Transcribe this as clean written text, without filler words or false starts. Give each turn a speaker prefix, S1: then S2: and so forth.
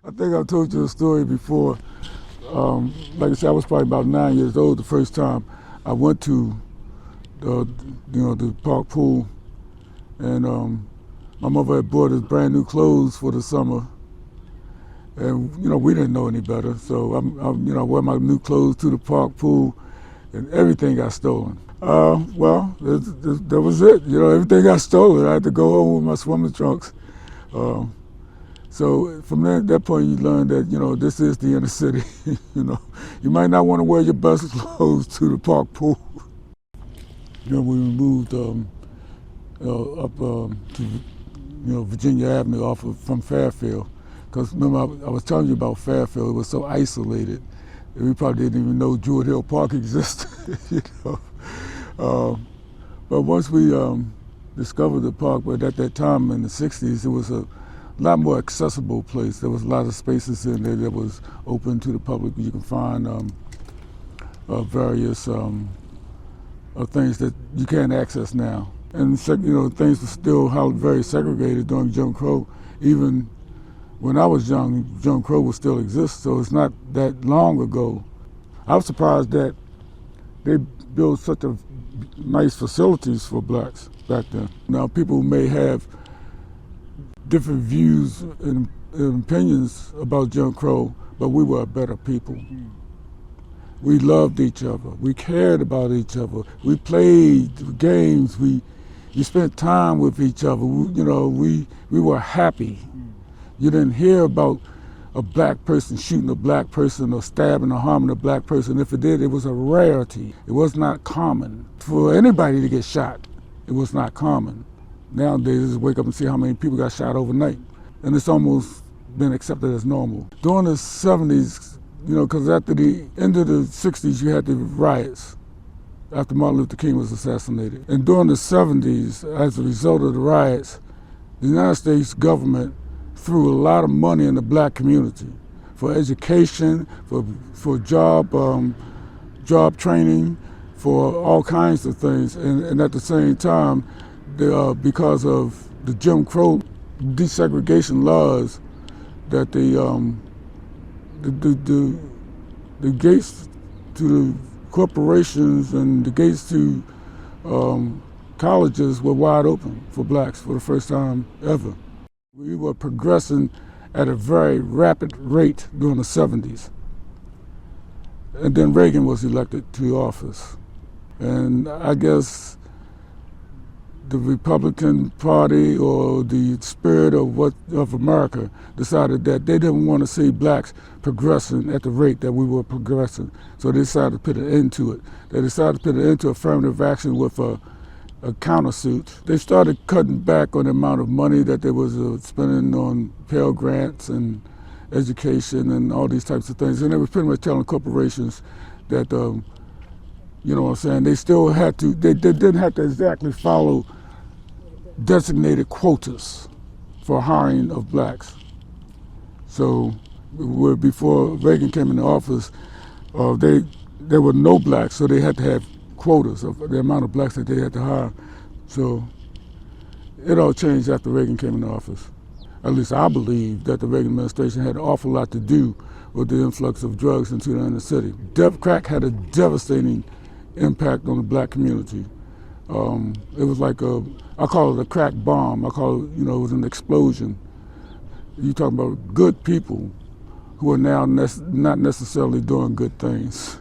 S1: I think I've told you a story before. Like I said, I was probably about 9 years old the first time I went to the park pool, and my mother had bought us brand new clothes for the summer, and we didn't know any better. So I wore my new clothes to the park pool, and everything got stolen. Well, that was it. Everything got stolen. I had to go home with my swimming trunks. So from that point, you learn that this is the inner city. You might not want to wear your best clothes to the park pool. We moved up to Virginia Avenue from Fairfield, because remember I was telling you about Fairfield. It was so isolated that we probably didn't even know Druid Hill Park existed. But once we discovered the park, but at that time in the '60s, it was a lot more accessible place. There was a lot of spaces in there that was open to the public. You can find various things that you can't access now. And things were still very segregated during Jim Crow. Even when I was young, Jim Crow would still exist, so it's not that long ago. I was surprised that they built such a nice facilities for blacks back then. Now people may have different views and opinions about Jim Crow, but we were better people. We loved each other. We cared about each other. We played games. We spent time with each other. We were happy. You didn't hear about a black person shooting a black person or stabbing or harming a black person. If it did, it was a rarity. It was not common. For anybody to get shot, it was not common. Nowadays, just wake up and see how many people got shot overnight. And it's almost been accepted as normal. During the '70s, because after the end of the '60s, you had the riots after Martin Luther King was assassinated. And during the '70s, as a result of the riots, the United States government threw a lot of money in the black community for education, for job training, for all kinds of things. And at the same time, because of the Jim Crow desegregation laws, that the gates to the corporations and the gates to colleges were wide open for blacks for the first time ever. We were progressing at a very rapid rate during the '70s. And then Reagan was elected to office. And I guess the Republican Party or the spirit of America decided that they didn't want to see blacks progressing at the rate that we were progressing. So they decided to put an end to it. They decided to put an end to affirmative action with a countersuit. They started cutting back on the amount of money that they was spending on Pell Grants and education and all these types of things. And they were pretty much telling corporations that, they still had to, they didn't have to exactly follow designated quotas for hiring of blacks. So before Reagan came into office, there were no blacks, so they had to have quotas of the amount of blacks that they had to hire. So it all changed after Reagan came into office. At least I believe that the Reagan administration had an awful lot to do with the influx of drugs into the inner city. Crack had a devastating impact on the black community. It was like I call it a crack bomb. I call it, it was an explosion. You're talking about good people who are now not necessarily doing good things.